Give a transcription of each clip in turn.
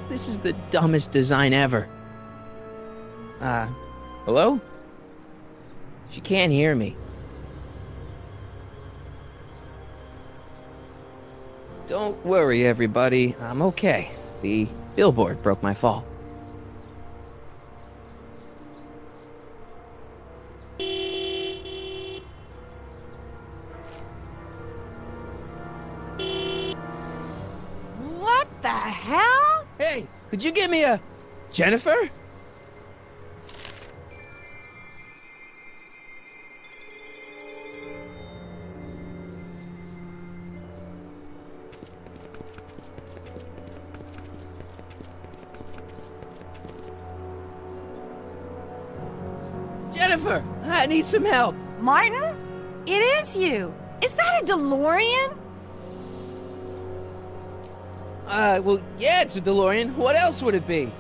This is the dumbest design ever. Hello? She can't hear me. Don't worry, everybody. I'm okay. The billboard broke my fall. What the hell? Hey, could you give me a... Jennifer? Jennifer, I need some help. Martin? It is you. Is that a DeLorean? Well, yeah, it's a DeLorean. What else would it be?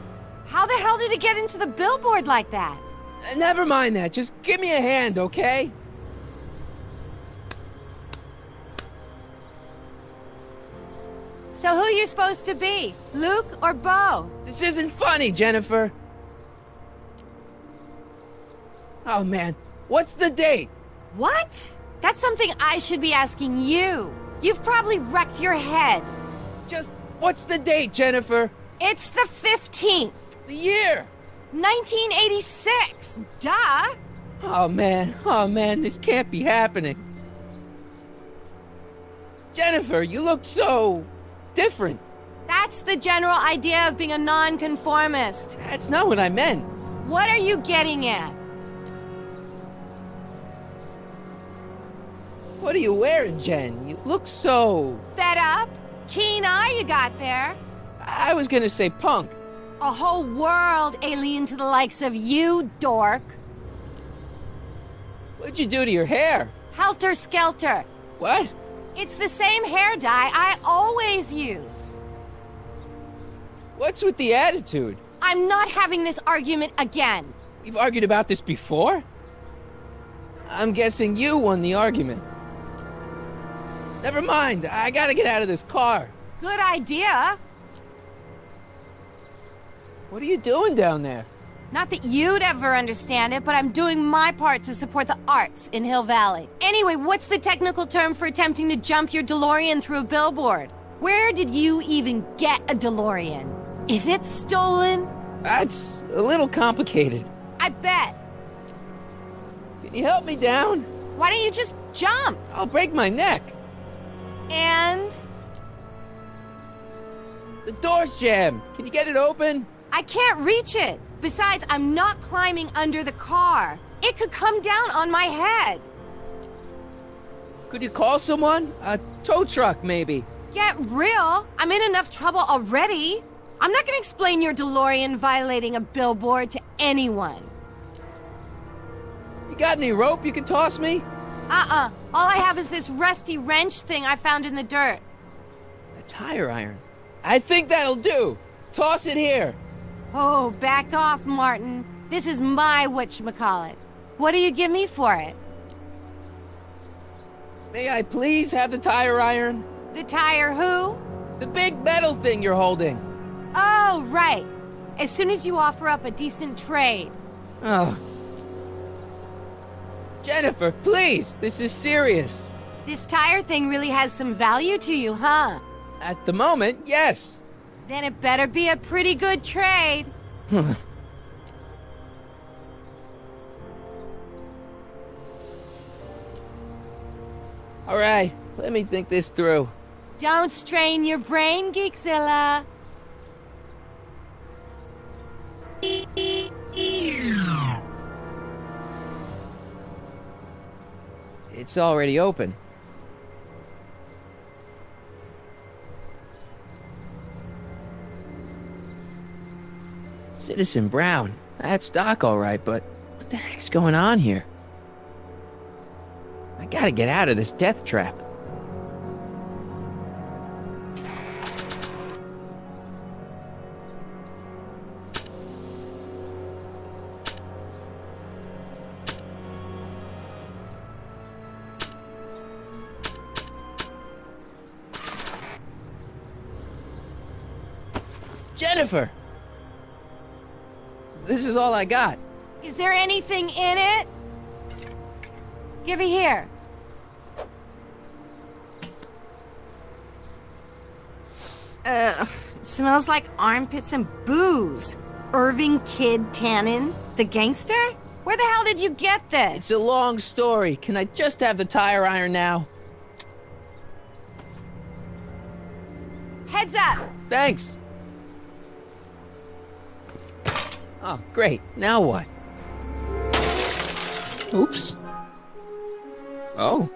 How the hell did it get into the billboard like that? Never mind that. Just give me a hand, okay? So who are you supposed to be? Luke or Bo? This isn't funny, Jennifer. Oh, man. What's the date? What? That's something I should be asking you. You've probably wrecked your head. Just, what's the date, Jennifer? It's the 15th. The year? 1986. Duh. Oh, man, this can't be happening. Jennifer, you look so... different. That's the general idea of being a nonconformist. That's not what I meant. What are you getting at? What are you wearing, Jen? You look so... Fed up? Keen eye you got there. I was gonna say punk. A whole world alien to the likes of you, dork. What'd you do to your hair? Helter Skelter. What? It's the same hair dye I always use. What's with the attitude? I'm not having this argument again. We've argued about this before? I'm guessing you won the argument. Never mind, I gotta get out of this car. Good idea. What are you doing down there? Not that you'd ever understand it, but I'm doing my part to support the arts in Hill Valley. Anyway, what's the technical term for attempting to jump your DeLorean through a billboard? Where did you even get a DeLorean? Is it stolen? That's a little complicated. I bet. Can you help me down? Why don't you just jump? I'll break my neck. And? The door's jammed. Can you get it open? I can't reach it. Besides, I'm not climbing under the car. It could come down on my head. Could you call someone? A tow truck, maybe. Get real. I'm in enough trouble already. I'm not gonna explain your DeLorean violating a billboard to anyone. You got any rope you can toss me? All I have is this rusty wrench thing I found in the dirt. A tire iron. I think that'll do. Toss it here. Oh, back off, Martin. This is my whatchamacallit. What do you give me for it? May I please have the tire iron? The tire who? The big metal thing you're holding. Oh, right. As soon as you offer up a decent trade. Oh. Jennifer, please, this is serious. This tire thing really has some value to you, huh? At the moment, yes. Then it better be a pretty good trade. All right, let me think this through. Don't strain your brain, Geekzilla. It's already open. Citizen Brown. That's Doc, all right, but what the heck's going on here? I gotta get out of this death trap. Jennifer! This is all I got. Is there anything in it? Give it here. It smells like armpits and booze. Irving Kid Tannen, the gangster? Where the hell did you get this? It's a long story. Can I just have the tire iron now? Heads up! Thanks. Oh, great. Now what? Oops. Oh.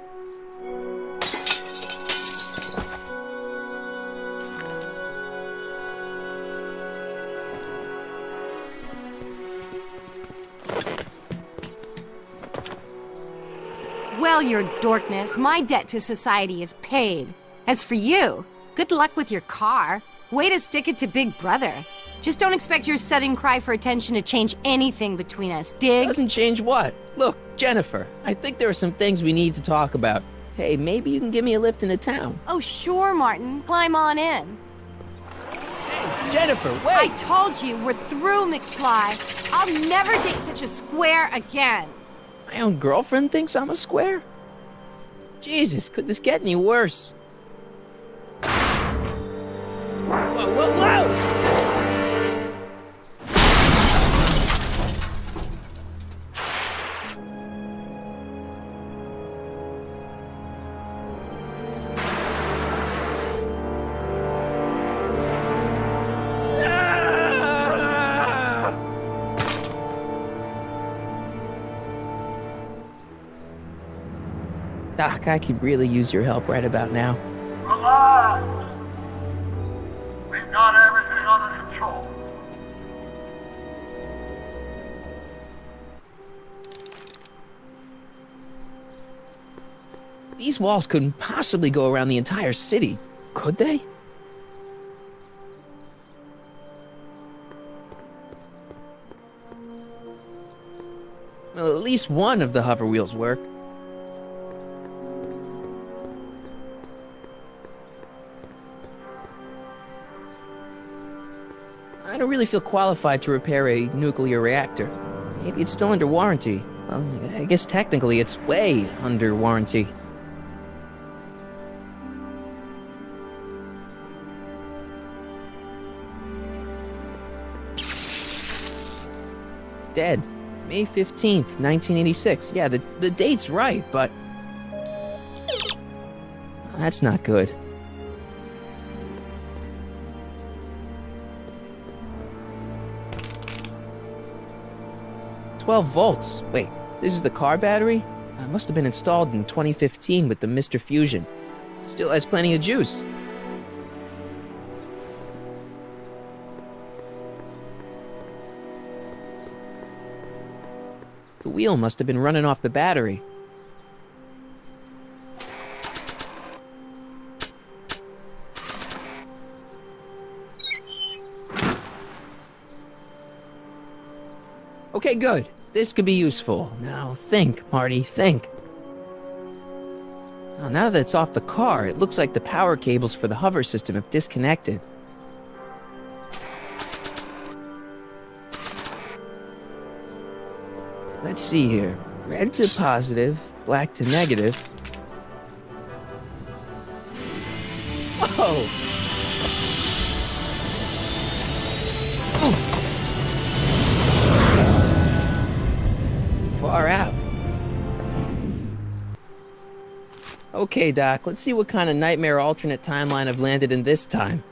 Well, your dorkness, my debt to society is paid. As for you, good luck with your car. Way to stick it to Big Brother. Just don't expect your sudden cry for attention to change anything between us, dig? Doesn't change what? Look, Jennifer, I think there are some things we need to talk about. Hey, maybe you can give me a lift into town. Oh, sure, Martin. Climb on in. Hey, Jennifer, wait! I told you, we're through, McFly. I'll never date such a square again. My own girlfriend thinks I'm a square? Jesus, could this get any worse? Whoa, whoa, whoa! Doc, I could really use your help right about now. Relax! We've got everything under control. These walls couldn't possibly go around the entire city, could they? Well, at least one of the hover wheels work. I don't really feel qualified to repair a nuclear reactor. Maybe it's still under warranty. Well, I guess technically it's way under warranty. Dead. May 15th, 1986. Yeah, the date's right, but... that's not good. 12 volts. Wait, this is the car battery? It must have been installed in 2015 with the Mr. Fusion. Still has plenty of juice. The wheel must have been running off the battery. Okay, good. This could be useful. Now think, Marty, think. Now that it's off the car, it looks like the power cables for the hover system have disconnected. Let's see here. Red to positive, black to negative. Whoa! Far out. Okay, Doc, let's see what kind of nightmare alternate timeline I've landed in this time.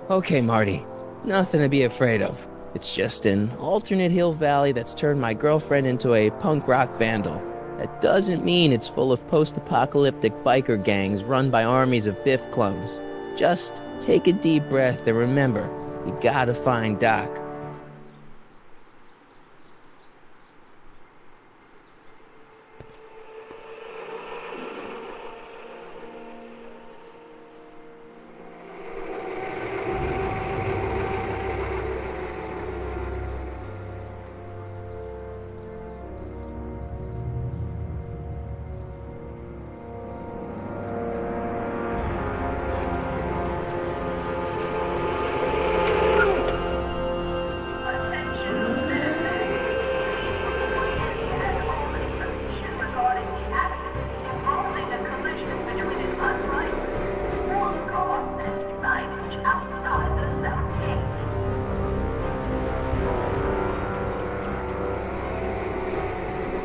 Okay, Marty. Nothing to be afraid of. It's just an alternate hill valley that's turned my girlfriend into a punk rock vandal. That doesn't mean it's full of post-apocalyptic biker gangs run by armies of Biff clones. Just take a deep breath and remember, you gotta find Doc.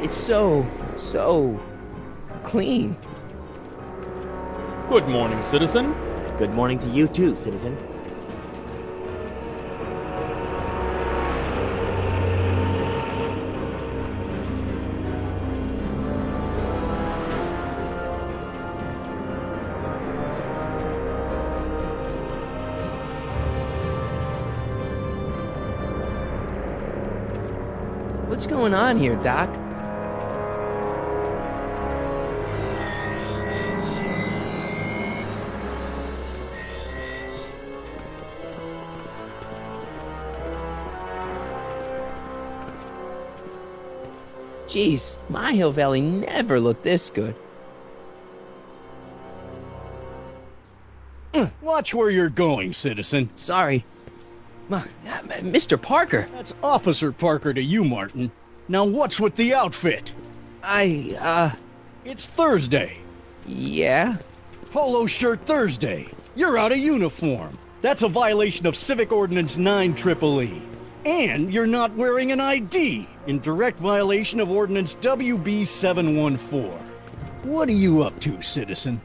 It's so clean. Good morning, citizen. Good morning to you too, citizen. What's going on here, Doc? Jeez, my Hill Valley never looked this good. Watch where you're going, citizen. Sorry. Mr. Parker. That's Officer Parker to you, Martin. Now what's with the outfit? It's Thursday. Yeah? Polo shirt Thursday. You're out of uniform. That's a violation of Civic Ordinance 9EEE. And you're not wearing an ID, in direct violation of Ordinance WB 714. What are you up to, citizen?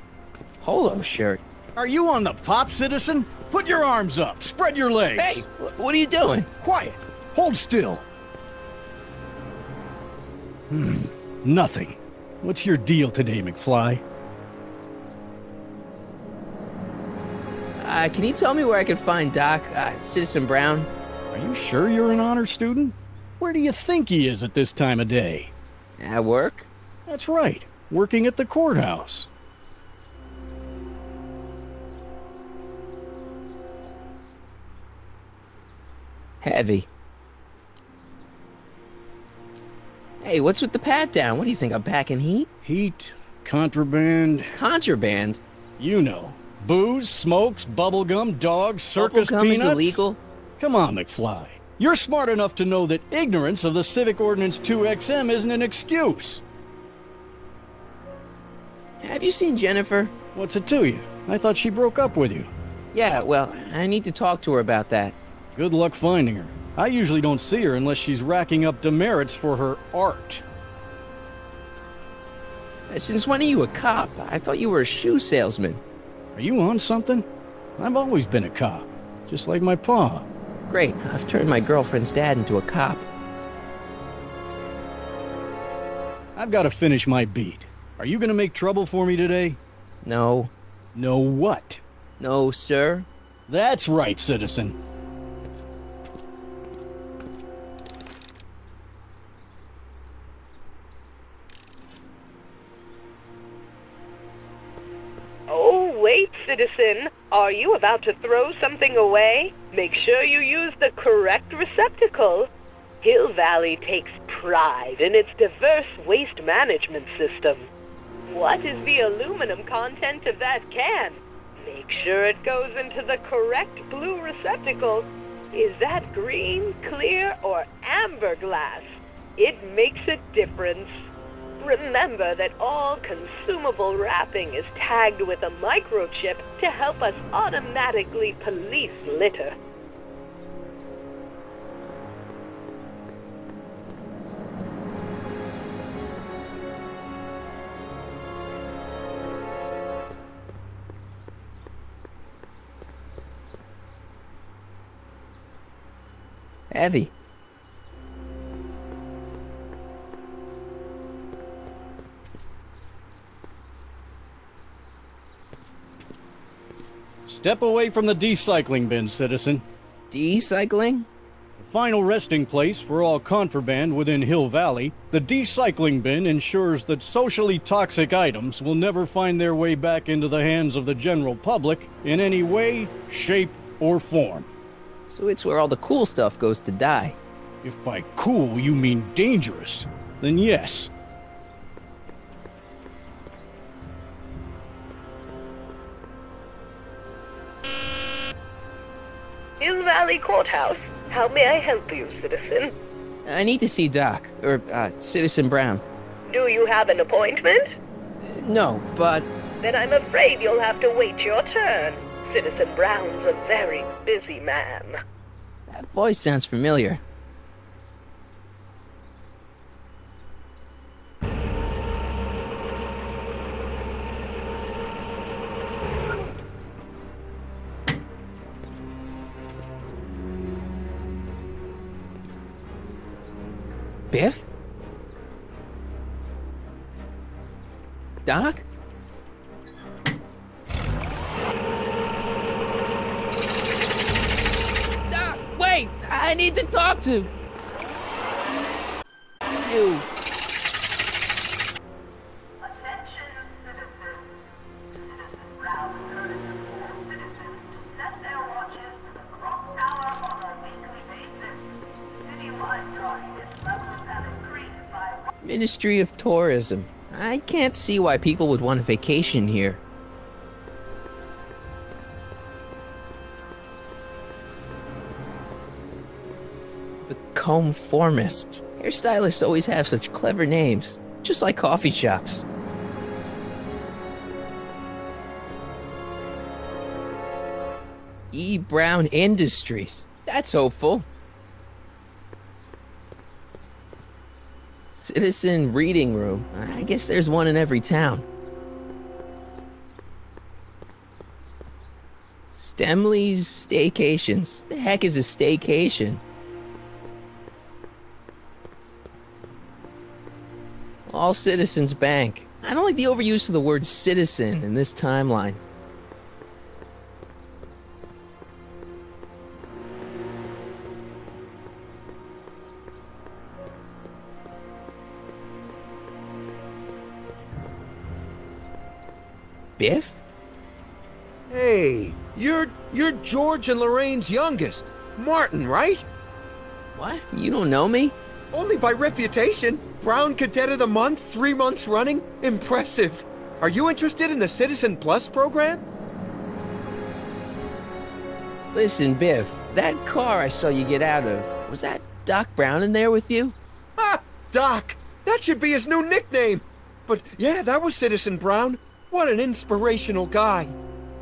Polo shirt. Are you on the pot, citizen? Put your arms up. Spread your legs. Hey, what are you doing? Quiet. Hold still. Nothing. What's your deal today, McFly? Can you tell me where I can find Doc, Citizen Brown? Are you sure you're an honor student? Where do you think he is at this time of day? At work? That's right. Working at the courthouse. Heavy. Hey, what's with the pat down? What do you think, I'm packing heat? Heat, contraband... Contraband? You know. Booze, smokes, bubblegum, dogs, circus Bubblegum peanuts... is illegal? Come on, McFly. You're smart enough to know that ignorance of the Civic Ordinance 2XM isn't an excuse. Have you seen Jennifer? What's it to you? I thought she broke up with you. Yeah, well, I need to talk to her about that. Good luck finding her. I usually don't see her unless she's racking up demerits for her art. Since when are you a cop? I thought you were a shoe salesman. Are you on something? I've always been a cop, just like my pa. Great, I've turned my girlfriend's dad into a cop. I've got to finish my beat. Are you going to make trouble for me today? No. No what? No, sir. That's right, citizen. Oh, wait, citizen. Are you about to throw something away? Make sure you use the correct receptacle. Hill Valley takes pride in its diverse waste management system. What is the aluminum content of that can? Make sure it goes into the correct blue receptacle. Is that green, clear, or amber glass? It makes a difference. Remember that all consumable wrapping is tagged with a microchip to help us automatically police litter. Heavy. Step away from the decycling bin, citizen. Decycling? Final resting place for all contraband within Hill Valley, the decycling bin ensures that socially toxic items will never find their way back into the hands of the general public in any way, shape, or form. So it's where all the cool stuff goes to die. If by cool you mean dangerous, then yes. Hill Valley Courthouse. How may I help you, citizen? I need to see Doc, or, Citizen Brown. Do you have an appointment? No, but... Then I'm afraid you'll have to wait your turn. Citizen Brown's a very busy man. that voice sounds familiar. Biff? Doc? Doc, wait! I need to talk to you. Attention citizens. Citizen Brown encourages all citizens to set their watches to the clock tower on a weekly basis. Citywide driving levels have increased by... Ministry of Tourism. I can't see why people would want a vacation here. The Conformist. Hairstylists always have such clever names, just like coffee shops. E. Brown Industries. That's hopeful. Citizen Reading Room. I guess there's one in every town. Stemley's Staycations. The heck is a staycation? All Citizens Bank. I don't like the overuse of the word citizen in this timeline. Biff? Hey, you're George and Lorraine's youngest. Martin, right? What? You don't know me? Only by reputation. Brown Cadet of the Month, 3 months running. Impressive. Are you interested in the Citizen Plus program? Listen, Biff, that car I saw you get out of, was that Doc Brown in there with you? Ha! Doc! That should be his new nickname. But yeah, that was Citizen Brown. What an inspirational guy.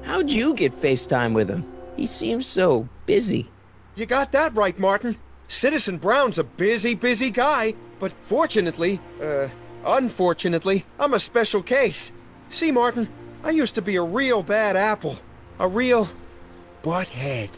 How'd you get FaceTime with him? He seems so busy. You got that right, Martin. Citizen Brown's a busy guy. But unfortunately, I'm a special case. See, Martin, I used to be a real bad apple. A real butthead.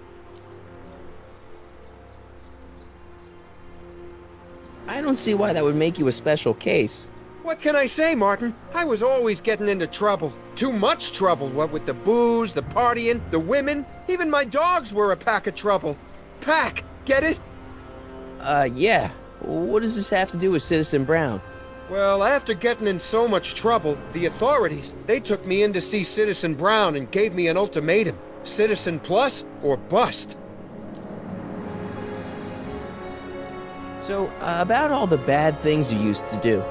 I don't see why that would make you a special case. What can I say, Martin? I was always getting into trouble. Too much trouble, what with the booze, the partying, the women. Even my dogs were a pack of trouble. Pack, get it? Yeah. What does this have to do with Citizen Brown? Well, after getting in so much trouble, the authorities, they took me in to see Citizen Brown and gave me an ultimatum. Citizen Plus or bust. So, about all the bad things you used to do.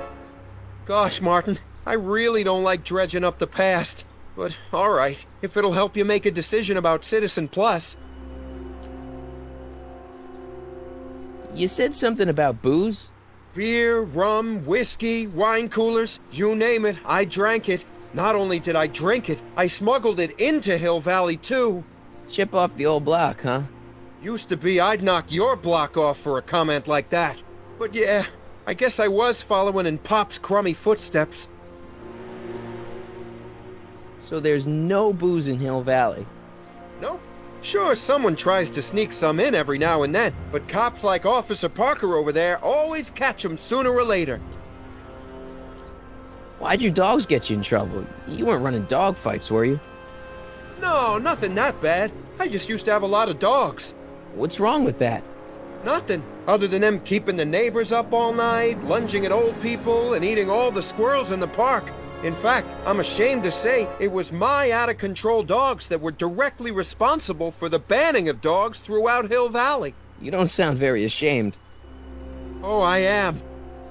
Gosh, Martin, I really don't like dredging up the past. But, alright, if it'll help you make a decision about Citizen Plus. You said something about booze? Beer, rum, whiskey, wine coolers, you name it, I drank it. Not only did I drink it, I smuggled it into Hill Valley, too. Chip off the old block, huh? Used to be I'd knock your block off for a comment like that. But yeah, I guess I was following in Pop's crummy footsteps. So there's no booze in Hill Valley? Nope. Sure, someone tries to sneak some in every now and then, but cops like Officer Parker over there always catch 'em sooner or later. Why'd your dogs get you in trouble? You weren't running dog fights, were you? No, nothing that bad. I just used to have a lot of dogs. What's wrong with that? Nothing, other than them keeping the neighbors up all night, lunging at old people, and eating all the squirrels in the park. In fact, I'm ashamed to say it was my out-of-control dogs that were directly responsible for the banning of dogs throughout Hill Valley. You don't sound very ashamed. Oh, I am.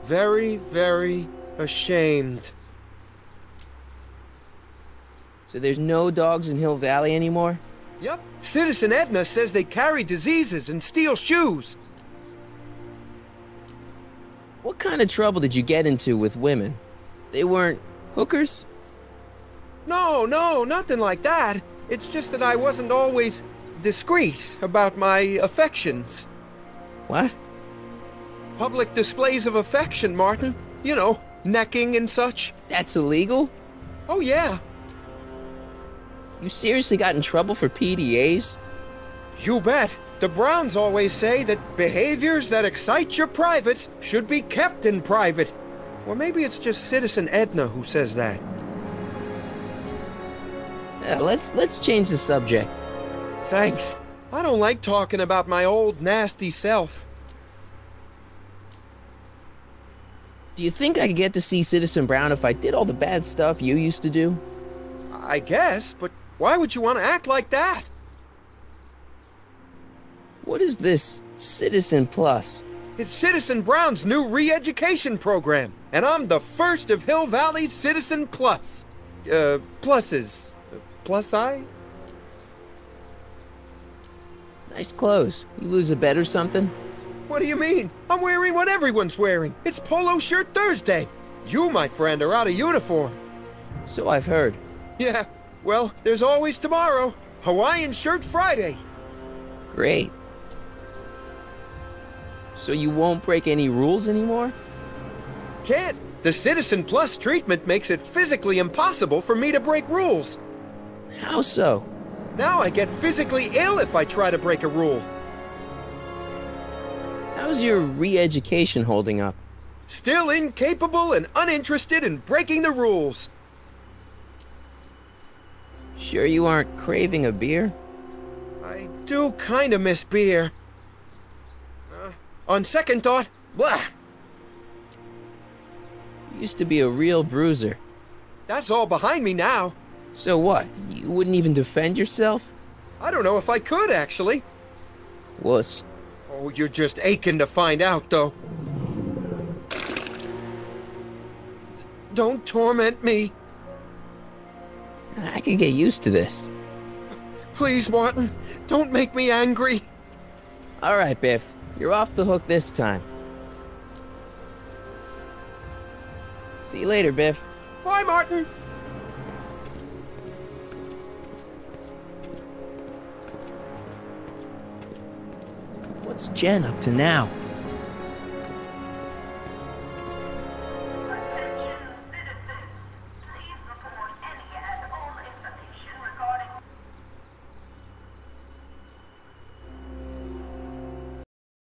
Very, very ashamed. So there's no dogs in Hill Valley anymore? Yep. Citizen Edna says they carry diseases and steal shoes. What kind of trouble did you get into with women? They weren't hookers? No, nothing like that. It's just that I wasn't always discreet about my affections. What? Public displays of affection, Martin. You know, necking and such. That's illegal? Oh, yeah. You seriously got in trouble for PDAs? You bet. The Browns always say that behaviors that excite your privates should be kept in private. Or maybe it's just Citizen Edna who says that. Let's change the subject. Thanks. I don't like talking about my old nasty self. Do you think I could get to see Citizen Brown if I did all the bad stuff you used to do? I guess, but why would you want to act like that? What is this Citizen Plus? It's Citizen Brown's new re-education program, and I'm the first of Hill Valley's Citizen Plus. Pluses. Plus I? Nice clothes. You lose a bet or something? What do you mean? I'm wearing what everyone's wearing. It's Polo Shirt Thursday. You, my friend, are out of uniform. So I've heard. Yeah, well, there's always tomorrow. Hawaiian Shirt Friday. Great. So you won't break any rules anymore? Can't. The Citizen Plus treatment makes it physically impossible for me to break rules. How so? Now I get physically ill if I try to break a rule. How's your re-education holding up? Still incapable and uninterested in breaking the rules. Sure you aren't craving a beer? I do kind of miss beer. On second thought, blah! You used to be a real bruiser. That's all behind me now. So what? You wouldn't even defend yourself? I don't know if I could, actually. Wuss. Oh, you're just aching to find out, though. Don't torment me. I can get used to this. Please, Martin, don't make me angry. All right, Biff. You're off the hook this time. See you later, Biff. Bye, Martin. What's Jen up to now?